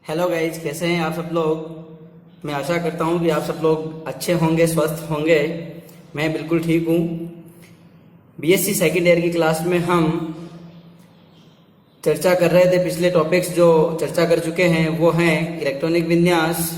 Hello guys, कैसे हैं आप सब लोग। मैं आशा करता हूं कि आप सब लोग अच्छे होंगे, स्वस्थ होंगे। मैं बिल्कुल ठीक हूं। बीएससी सेकेंड ईयर की क्लास में हम चर्चा कर रहे थे। पिछले टॉपिक्स जो चर्चा कर चुके हैं वो हैं इलेक्ट्रॉनिक विन्यास,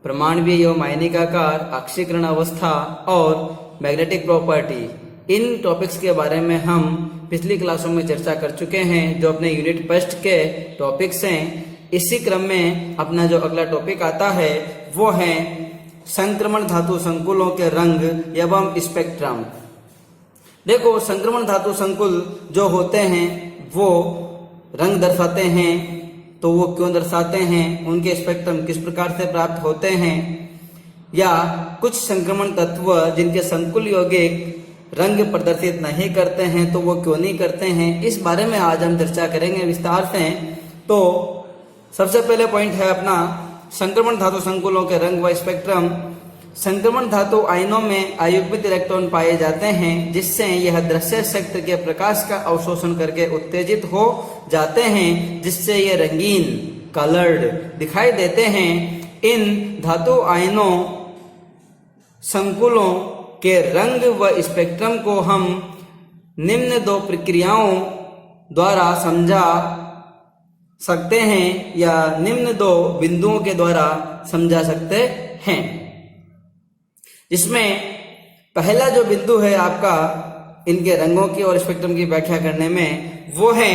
परमाणु एवं आयनिक आकार, आक्सीकरण अवस्था और मैग्नेटिक प्रॉपर्टी। इन टॉपिक्स के बारे में हम पिछली क्लासों में चर्चा कर चुके हैं, जो अपने यूनिट फर्स्ट के टॉपिक्स हैं। इसी क्रम में अपना जो अगला टॉपिक आता है वो है संक्रमण धातु संकुलों के रंग एवं स्पेक्ट्रम। देखो, संक्रमण धातु संकुल जो होते हैं वो रंग दर्शाते हैं। तो वो क्यों दर्शाते हैं, उनके स्पेक्ट्रम किस प्रकार से प्राप्त होते हैं, या कुछ संक्रमण तत्व जिनके संकुल यौगिक रंग प्रदर्शित नहीं करते हैं तो वो क्यों नहीं करते हैं, इस बारे में आज हम चर्चा करेंगे विस्तार से। तो सबसे पहले पॉइंट है अपना संक्रमण धातु संकुलों के रंग व स्पेक्ट्रम। संक्रमण धातु आयनों में अयुग्मित इलेक्ट्रॉन पाए जाते हैं, जिससे यह दृश्य क्षेत्र के प्रकाश का अवशोषण करके उत्तेजित हो जाते हैं, जिससे ये रंगीन कलर्ड दिखाई देते हैं। इन धातु आयनों संकुलों के रंग व स्पेक्ट्रम को हम निम्न दो प्रक्रियाओं द्वारा समझा सकते हैं, या निम्न दो बिंदुओं के द्वारा समझा सकते हैं। इसमें पहला जो बिंदु है आपका इनके रंगों की और स्पेक्ट्रम की व्याख्या करने में, वो है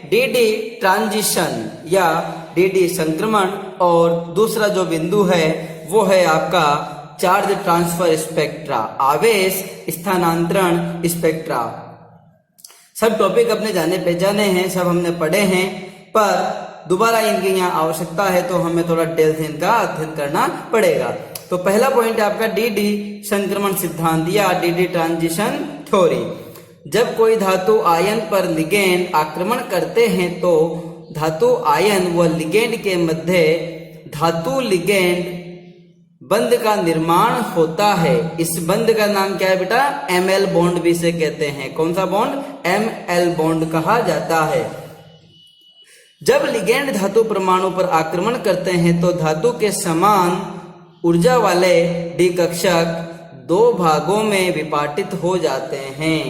डीडी ट्रांजिशन या डीडी संक्रमण, और दूसरा जो बिंदु है वो है आपका चार्ज ट्रांसफर स्पेक्ट्रा, आवेश स्थानांतरण स्पेक्ट्रा। सब टॉपिक अपने जाने पहचाने हैं, सब हमने पढ़े हैं, पर दोबारा इनकी यहाँ आवश्यकता है तो हमें थोड़ा डिटेल से इनका अध्ययन करना पड़ेगा। तो पहला पॉइंट है आपका डीडी संक्रमण सिद्धांत या डीडी ट्रांजिशन थ्योरी। जब कोई धातु आयन पर लिगेंड आक्रमण करते हैं तो धातु आयन व लिगेंड के मध्य धातु लिगेंड बंध का निर्माण होता है। इस बंध का नाम क्या है बेटा? एमएल बॉन्ड भी इसे कहते हैं। कौन सा बॉन्ड? एमएल बॉन्ड कहा जाता है। जब लिगेंड धातु परमाणु पर आक्रमण करते हैं तो धातु के समान ऊर्जा वाले डी कक्षक दो भागों में विभाजित हो जाते हैं।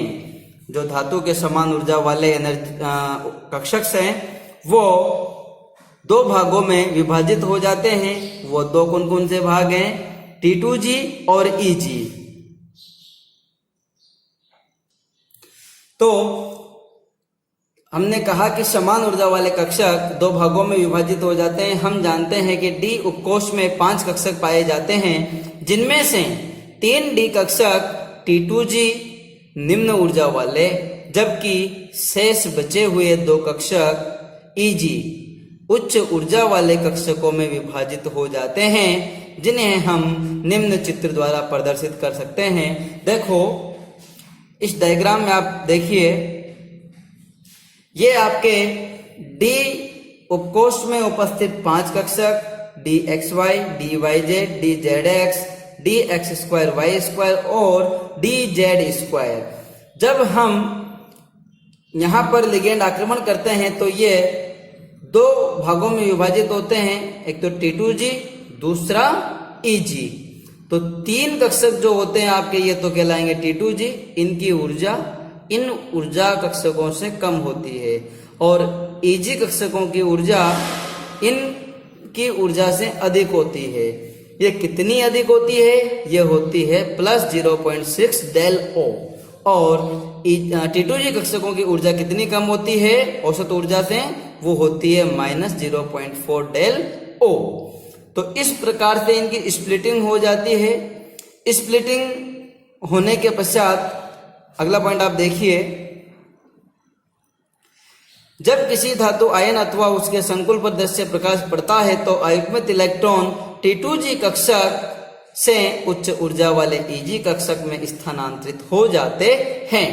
जो धातु के समान ऊर्जा वाले कक्षक हैं वो दो भागों में विभाजित हो जाते हैं। वो दो कौन कौन से भाग हैं? T2G और EG। तो हमने कहा कि समान ऊर्जा वाले कक्षक दो भागों में विभाजित हो जाते हैं। हम जानते हैं कि डी उपकोष में 5 कक्षक पाए जाते हैं, जिनमें से 3 डी कक्षक T2G निम्न ऊर्जा वाले, जबकि शेष बचे हुए 2 कक्षक EG उच्च ऊर्जा वाले कक्षकों में विभाजित हो जाते हैं, जिन्हें हम निम्न चित्र द्वारा प्रदर्शित कर सकते हैं। देखो, इस डायग्राम में आप देखिए, ये आपके डी उपकोष में उपस्थित 5 कक्षक DXY, DYZ, DZX, DX2Y2 और DZ2। जब हम यहां पर लिगेंड आक्रमण करते हैं तो ये 2 भागों में विभाजित होते हैं, एक तो T2G, दूसरा EG। तो 3 कक्षक जो होते हैं आपके, ये तो कहलाएंगे T2G। इनकी ऊर्जा इन ऊर्जा कक्षकों से कम होती है, और EG कक्षकों की ऊर्जा इनकी ऊर्जा से अधिक होती है। ये कितनी अधिक होती है? ये होती है +0.6 डेल O। और T2G कक्षकों की ऊर्जा कितनी कम होती है औसत ऊर्जा से? वो होती है -0.4 डेल O। तो इस प्रकार से इनकी स्प्लिटिंग हो जाती है। स्प्लिटिंग होने के पश्चात अगला पॉइंट आप देखिए, जब किसी धातु आयन अथवा उसके संकुल पर दृश्य प्रकाश पड़ता है तो अयुग्मित इलेक्ट्रॉन T2G कक्षक से उच्च ऊर्जा वाले EG कक्षक में स्थानांतरित हो जाते हैं।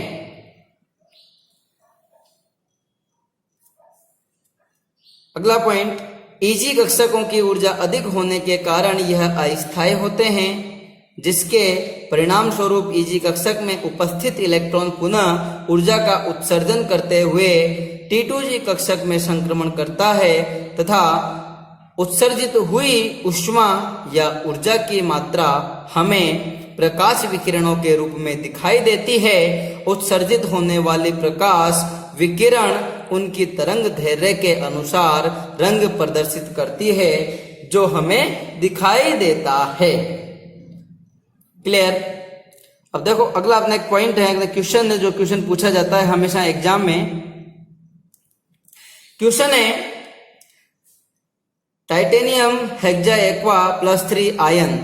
अगला पॉइंट, EG कक्षकों की ऊर्जा अधिक होने के कारण यह अस्थायी होते हैं, जिसके परिणाम स्वरूप EG कक्षक में उपस्थित इलेक्ट्रॉन पुनः ऊर्जा का उत्सर्जन करते हुए T2G कक्षक में संक्रमण करता है तथा उत्सर्जित हुई ऊष्मा या ऊर्जा की मात्रा हमें प्रकाश विकिरणों के रूप में दिखाई देती है। उत्सर्जित होने वाली प्रकाश विकिरण उनकी तरंग दैर्घ्य के अनुसार रंग प्रदर्शित करती है जो हमें दिखाई देता है। क्लियर? अब देखो अगला अपना एक पॉइंट है, क्वेश्चन है, जो क्वेश्चन पूछा जाता है हमेशा एग्जाम में। क्वेश्चन है टाइटेनियम हेक्सा एक्वा +3 आयन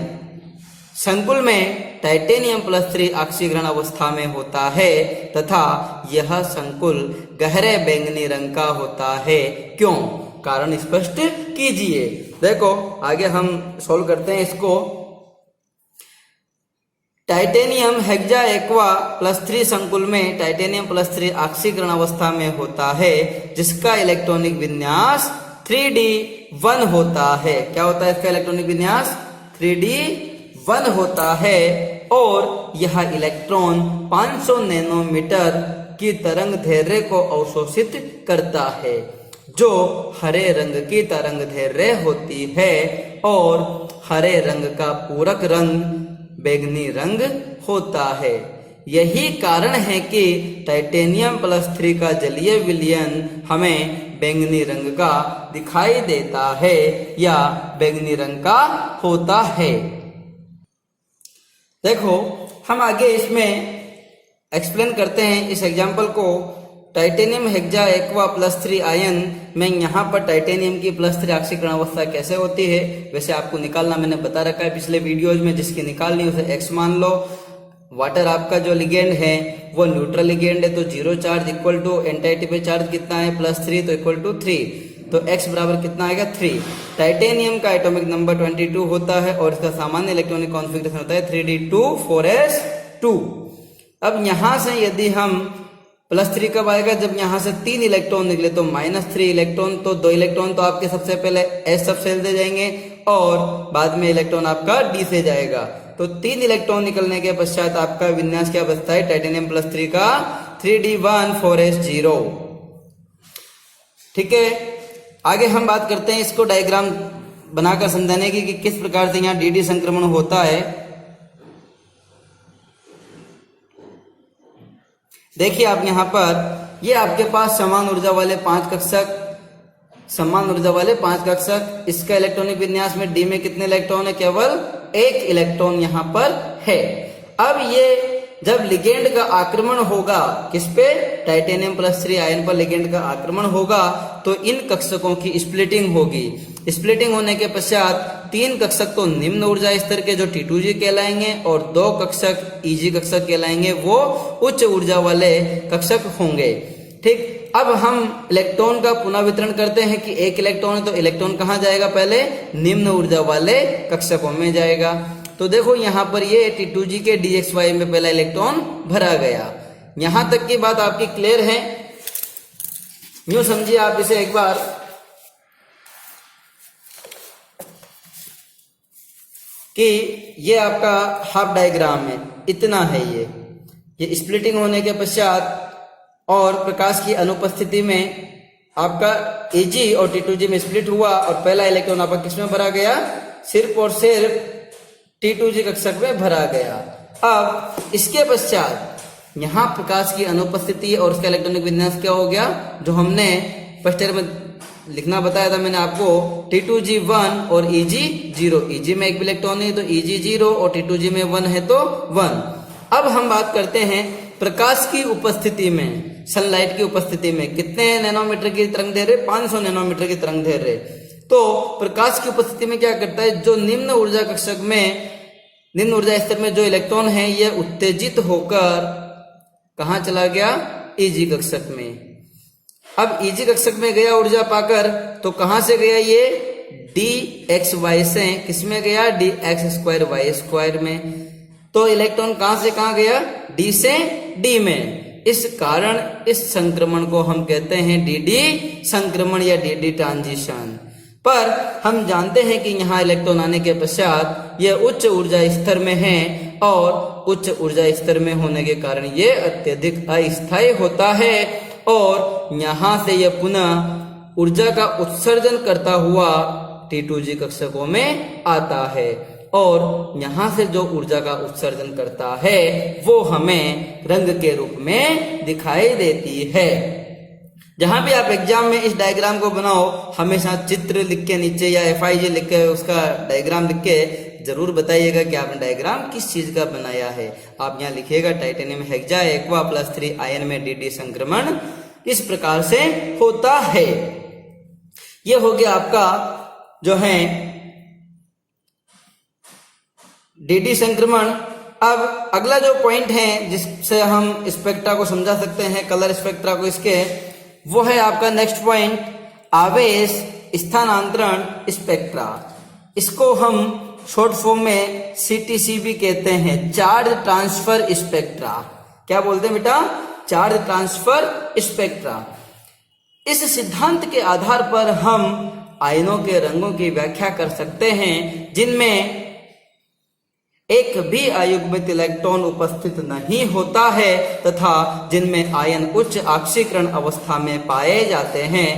संकुल में टाइटेनियम +3 ऑक्सीकरण अवस्था में होता है तथा यह संकुल गहरे बैंगनी रंग का होता है। क्यों? कारण स्पष्ट कीजिए। देखो आगे हम सोल्व करते हैं इसको। टाइटेनियम हेक्सा एक्वा +3 संकुल में टाइटेनियम +3 ऑक्सीकरण अवस्था में होता है जिसका इलेक्ट्रॉनिक विन्यास 3D1 होता है। क्या होता है इसका इलेक्ट्रॉनिक विन्यास? 3D1 होता है और यह इलेक्ट्रॉन 500 नैनोमीटर की तरंग दैर्घ्य को अवशोषित करता है जो हरे रंग की तरंग दैर्घ्य होती है और हरे रंग का पूरक रंग बैंगनी रंग होता है। यही कारण है कि टाइटेनियम +3 का जलीय विलयन हमें बैंगनी रंग का दिखाई देता है या बैंगनी रंग का होता है। देखो हम आगे इसमें एक्सप्लेन करते हैं इस एग्जाम्पल को। टाइटेनियम हेक्सा एक्वा +3 आयन में यहाँ पर टाइटेनियम की +3 ऑक्सीकरण अवस्था कैसे होती है, वैसे आपको निकालना मैंने बता रखा है पिछले वीडियोज में। जिसकी निकालनी उसे x मान लो। वाटर आपका जो लिगेंड है वो न्यूट्रल लिगेंड है तो 0 चार्ज इक्वल टू एंटाइटी पे चार्ज कितना है +3 तो इक्वल टू 3 तो x बराबर कितना आएगा 3। टाइटेनियम का एटॉमिक नंबर 22 होता है और इसका सामान्य इलेक्ट्रॉनिक कॉन्फ़िगरेशन होता है 3d2 4s2। अब यहां से यदि हम +3 कब आएगा? जब यहां से 3 इलेक्ट्रॉन निकले तो -3 इलेक्ट्रॉन, तो 2 इलेक्ट्रॉन तो आपके सबसे पहले s सब सेल दे जाएंगे और बाद में इलेक्ट्रॉन आपका d से जाएगा। तो 3 इलेक्ट्रॉन निकलने के पश्चात आपका विन्यास क्या बचता है टाइटेनियम +3 का 3d1 4s0। ठीक है, आगे हम बात करते हैं इसको डायग्राम बनाकर समझाने की कि किस प्रकार से यहाँ dd संक्रमण होता है। देखिए आप यहाँ पर ये आपके पास समान ऊर्जा वाले 5 कक्षक, इसका इलेक्ट्रॉनिक विन्यास में d में कितने इलेक्ट्रॉन है? केवल 1 इलेक्ट्रॉन यहाँ पर है। अब ये जब लिगेंड का आक्रमण होगा किस पे? टाइटेनियम +3 आयन पर लिगेंड का आक्रमण होगा तो इन कक्षकों की स्प्लिटिंग होगी। स्प्लिटिंग होने के पश्चात 3 कक्षक तो निम्न ऊर्जा स्तर के जो T2G कहलाएंगे और 2 कक्षक Eg कक्षक कहलाएंगे, वो उच्च ऊर्जा वाले कक्षक होंगे। ठीक, अब हम इलेक्ट्रॉन का पुनः वितरण करते हैं कि 1 इलेक्ट्रॉन है तो इलेक्ट्रॉन कहाँ जाएगा? पहले निम्न ऊर्जा वाले कक्षकों में जाएगा। तो देखो यहाँ पर ये T2G के dxy में पहला इलेक्ट्रॉन भरा गया। यहां तक की बात आपकी क्लियर है? यूं समझिए आप इसे एक बार कि ये आपका हाफ डायग्राम है, इतना है ये स्प्लिटिंग होने के पश्चात और प्रकाश की अनुपस्थिति में आपका Eg और T2G में स्प्लिट हुआ और पहला इलेक्ट्रॉन आपका किसमें भरा गया? सिर्फ और सिर्फ T2G कक्षक में भरा गया। अब इसके पश्चात यहाँ प्रकाश की अनुपस्थिति और उसका इलेक्ट्रॉनिक विन्यास क्या हो गया? जो हमने फर्स्ट ईयर में लिखना बताया था मैंने आपको, T2G1 और Eg0। Eg में 1 इलेक्ट्रॉन है तो Eg0 और T2G में 1 है तो 1। अब हम बात करते हैं प्रकाश की उपस्थिति में, सनलाइट की उपस्थिति में कितने नैनोमीटर की तरंग दैर्घ्य? 500 नैनोमीटर की तरंग दैर्घ्य। तो प्रकाश की उपस्थिति में क्या करता है? जो निम्न ऊर्जा कक्षक में, निम्न ऊर्जा स्तर में जो इलेक्ट्रॉन है ये उत्तेजित होकर कहाँ चला गया? Eg कक्षक में। अब Eg कक्षक में गया ऊर्जा पाकर तो कहां से गया? ये dxy से किसमें गया? dx2y2 में। तो इलेक्ट्रॉन कहां से कहां गया? d से d में। इस कारण इस संक्रमण को हम कहते हैं dd संक्रमण या dd ट्रांजिशन। पर हम जानते हैं कि यहाँ इलेक्ट्रॉन आने के पश्चात यह उच्च ऊर्जा स्तर में है और उच्च ऊर्जा स्तर में होने के कारण ये अत्यधिक अस्थायी होता है और यहाँ से यह पुनः ऊर्जा का उत्सर्जन करता हुआ T2G कक्षकों में आता है और यहाँ से जो ऊर्जा का उत्सर्जन करता है वो हमें रंग के रूप में दिखाई देती है। जहां भी आप एग्जाम में इस डायग्राम को बनाओ, हमेशा चित्र लिख के नीचे या FIG लिख के उसका डायग्राम लिख के जरूर बताइएगा कि आपने डायग्राम किस चीज का बनाया है। आप यहाँ लिखिएगा टाइटेनियम हेक्सा एक्वा +3 आयन में DD संक्रमण इस प्रकार से होता है। ये हो गया आपका जो है DD संक्रमण। अब अगला जो पॉइंट है जिससे हम स्पेक्ट्रा को समझा सकते हैं, कलर स्पेक्ट्रा को इसके, वो है आपका नेक्स्ट पॉइंट आवेश स्थानांतरण स्पेक्ट्रा। इसको हम शॉर्ट फॉर्म में CTC भी कहते हैं, चार्ज ट्रांसफर स्पेक्ट्रा। क्या बोलते हैं बेटा? Charge transfer spectra. इस सिद्धांत के आधार पर हम आयनों के रंगों की व्याख्या कर सकते हैं जिनमें एक भी अयुग्मित इलेक्ट्रॉन उपस्थित नहीं होता है तथा जिनमें आयन उच्च ऑक्सीकरण अवस्था में पाए जाते हैं,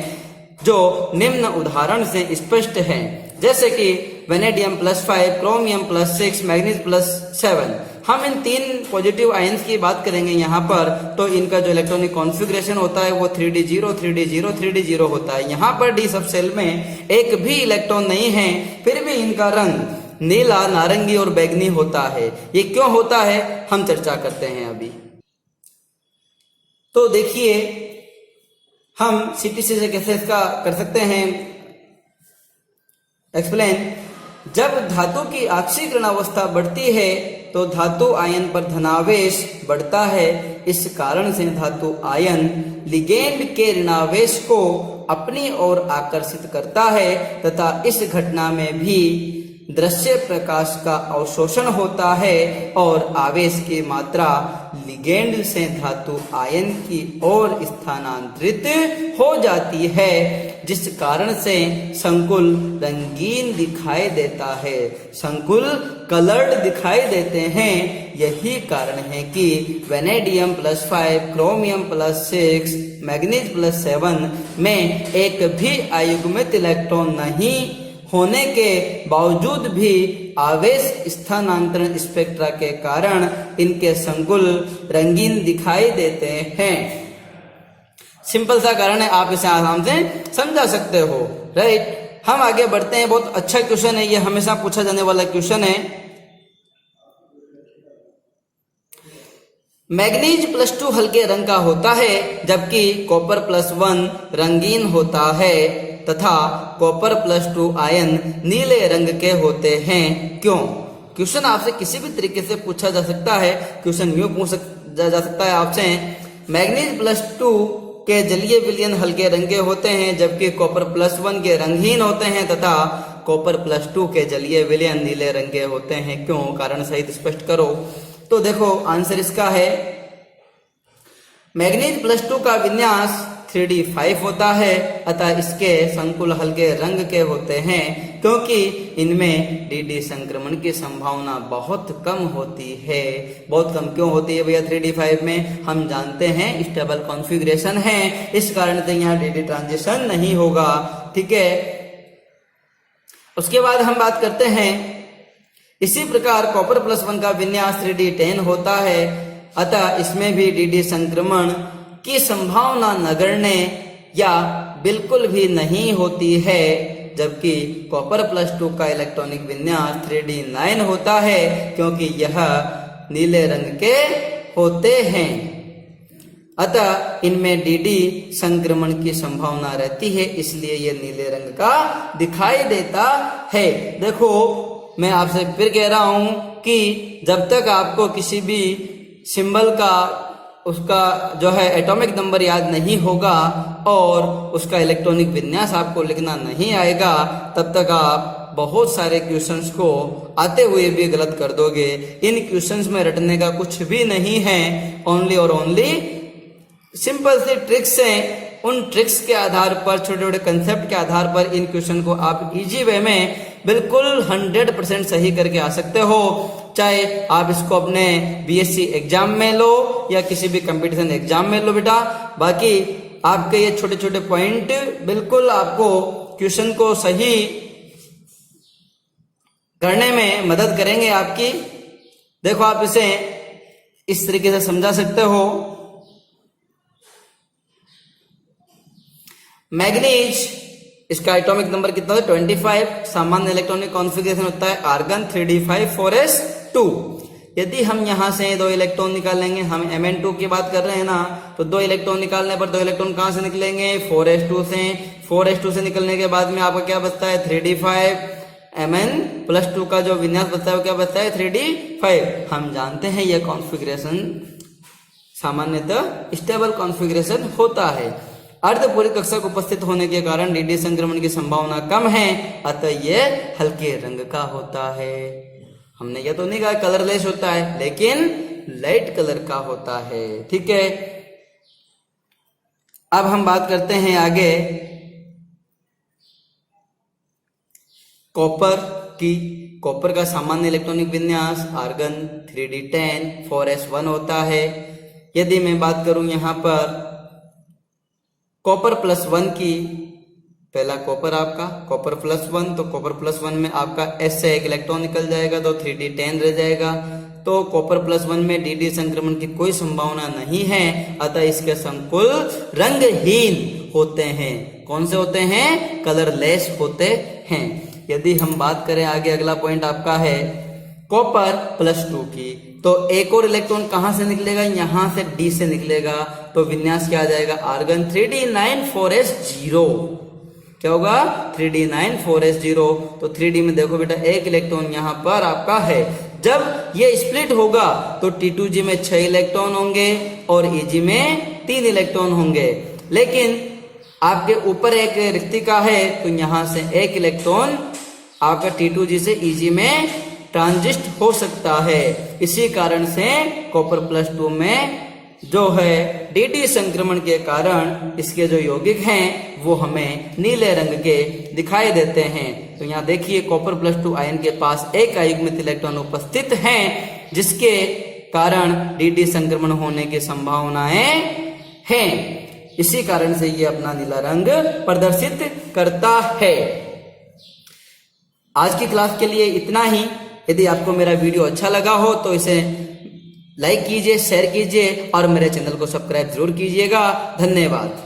जो निम्न उदाहरण से स्पष्ट है, जैसे कि वेनेडियम +5, क्रोमियम +6, मैग्नीज +7। हम इन 3 पॉजिटिव आयन्स की बात करेंगे यहाँ पर, तो इनका जो इलेक्ट्रॉनिक कॉन्फ़िगरेशन होता है वो 3d0 3d0 3d0 होता है। यहाँ पर D सब सेल में एक भी इलेक्ट्रॉन नहीं है, फिर भी इनका रंग नीला, नारंगी और बैंगनी होता है। ये क्यों होता है हम चर्चा करते हैं अभी। तो देखिए हम CTC से कैसे इसका कर सकते हैं एक्सप्लेन। जब धातु की ऑक्सीकरण अवस्था बढ़ती है तो धातु आयन पर धनावेश बढ़ता है। इस कारण से धातु आयन लिगेंड के ऋणावेश को अपनी ओर आकर्षित करता है तथा इस घटना में भी दृश्य प्रकाश का अवशोषण होता है और आवेश की मात्रा लिगेंड से धातु आयन की ओर स्थानांतरित हो जाती है, जिस कारण से संकुल रंगीन दिखाई देता है, संकुल कलर्ड दिखाई देते हैं। यही कारण है कि वेनेडियम +5, क्रोमियम +6, मैग्नीज +7 में एक भी अयुग्मित इलेक्ट्रॉन नहीं होने के बावजूद भी आवेश स्थानांतरण स्पेक्ट्रा के कारण इनके संकुल रंगीन दिखाई देते हैं। सिंपल सा कारण है, आप इसे आराम से समझा सकते हो, राइट। हम आगे बढ़ते हैं। बहुत अच्छा क्वेश्चन है, ये हमेशा पूछा जाने वाला क्वेश्चन है। मैग्नीज +2 हल्के रंग का होता है जबकि कॉपर +1 रंगीन होता है तथा कॉपर +2 आयन नीले रंग के होते हैं। क्यों? क्वेश्चन आपसे किसी भी तरीके से पूछा जा सकता है। क्वेश्चन यूं पूछ जा सकता है आपसे, मैग्नीज +2 के जलीय विलयन हल्के रंग के होते हैं जबकि कॉपर +1 के रंगहीन होते हैं तथा कॉपर +2 के जलीय विलयन नीले रंग के होते हैं। क्यों? कारण सहित स्पष्ट करो। तो देखो आंसर इसका है, मैग्नीज +2 का विन्यास 3d5 होता है अतः इसके संकुल हल्के रंग के होते हैं क्योंकि इनमें DD संक्रमण की संभावना बहुत कम होती है। बहुत कम क्यों होती है भैया 3d5 में? हम जानते हैं स्टेबल कॉन्फ़िगरेशन है, इस कारण से यहाँ DD ट्रांजिशन नहीं होगा। ठीक है, उसके बाद हम बात करते हैं, इसी प्रकार कॉपर +1 का विन्यास 3d10 होता है अतः इसमें भी DD संक्रमण की संभावना नगण्य या बिल्कुल भी नहीं होती है, जबकि कॉपर +2 का इलेक्ट्रॉनिक विन्यास 3d9 होता है क्योंकि यह नीले रंग के होते हैं अतः इनमें DD संक्रमण की संभावना रहती है, इसलिए यह नीले रंग का दिखाई देता है। देखो मैं आपसे फिर कह रहा हूं कि जब तक आपको किसी भी सिंबल का उसका जो है एटॉमिक नंबर याद नहीं होगा और उसका इलेक्ट्रॉनिक विन्यास आपको लिखना नहीं आएगा, तब तक आप बहुत सारे क्वेश्चंस को आते हुए भी गलत कर दोगे। इन क्वेश्चंस में रटने का कुछ भी नहीं है, ओनली और ओनली सिंपल सी ट्रिक्स हैं। उन ट्रिक्स के आधार पर, छोटे छोटे कंसेप्ट के आधार पर इन क्वेश्चन को आप इजी वे में बिल्कुल 100% सही करके आ सकते हो। चाहे आप इसको अपने BSc एग्जाम में लो या किसी भी कंपटीशन एग्जाम में लो बेटा, बाकी आपके ये छोटे छोटे पॉइंट बिल्कुल आपको क्वेश्चन को सही करने में मदद करेंगे आपकी। देखो आप इसे इस तरीके से समझा सकते हो। मैग्नीज, इसका एटॉमिक नंबर कितना है 25। सामान्य इलेक्ट्रॉनिक कॉन्फ़िगरेशन होता है आर्गन 3d5 4s2। यदि हम यहां से 2 इलेक्ट्रॉन निकालेंगे, हम Mn2 की बात कर रहे हैं ना, तो 2 इलेक्ट्रॉन निकालने पर 2 इलेक्ट्रॉन कहां से निकलेंगे 4s2 से। 4s2 से निकलने के बाद में आपका क्या बचता है 3d5। Mn+2 का जो विन्यास बचता है वो क्या बचता है 3d5। हम जानते हैं यह कॉन्फ़िगरेशन सामान्यतः स्टेबल कॉन्फ़िगरेशन होता है। अर्धपूरी कक्षा को उपस्थित होने के कारण डी संक्रमण की संभावना कम है, अतः यह हल्के रंग का होता है। हमने यह तो नहीं कहा कलरलेस होता है, लेकिन लाइट कलर का होता है। ठीक है, अब हम बात करते हैं आगे कॉपर की। कॉपर का सामान्य इलेक्ट्रॉनिक विन्यास आर्गन 3d10 4s1 होता है। यदि मैं बात करूं यहां पर कॉपर +1 की, पहला कॉपर आपका कॉपर +1, तो कॉपर +1 में आपका S से 1 इलेक्ट्रॉन निकल जाएगा तो 3d10 रह जाएगा। तो कॉपर +1 में डी संक्रमण की कोई संभावना नहीं है, अतः इसके संकुल रंगहीन होते हैं। कौन से होते हैं? कलरलेस होते हैं। यदि हम बात करें आगे, अगला पॉइंट आपका है कॉपर +2 की, तो एक और इलेक्ट्रॉन कहां से निकलेगा? यहां से D से निकलेगा, तो विन्यास क्या आ जाएगा आर्गन 3d9 4s0। क्या होगा 3d9 4s0। तो 3d में देखो बेटा 1 इलेक्ट्रॉन यहां पर आपका है। जब ये स्प्लिट होगा तो T2G में 6 इलेक्ट्रॉन होंगे और Eg में 3 इलेक्ट्रॉन होंगे, लेकिन आपके ऊपर एक रिक्तिका है, तो यहां से 1 इलेक्ट्रॉन आपका T2G से Eg में ट्रांजिस्ट हो सकता है। इसी कारण से कॉपर +2 में जो है डी संक्रमण के कारण इसके जो यौगिक हैं वो हमें नीले रंग के दिखाई देते हैं। तो यहाँ देखिए कॉपर +2 आयन के पास एक अयुग्मित इलेक्ट्रॉन उपस्थित हैं, जिसके कारण डी संक्रमण होने की संभावनाएं हैं। इसी कारण से ये अपना नीला रंग प्रदर्शित करता है। आज की क्लास के लिए इतना ही। यदि आपको मेरा वीडियो अच्छा लगा हो तो इसे लाइक कीजिए, शेयर कीजिए और मेरे चैनल को सब्सक्राइब जरूर कीजिएगा। धन्यवाद।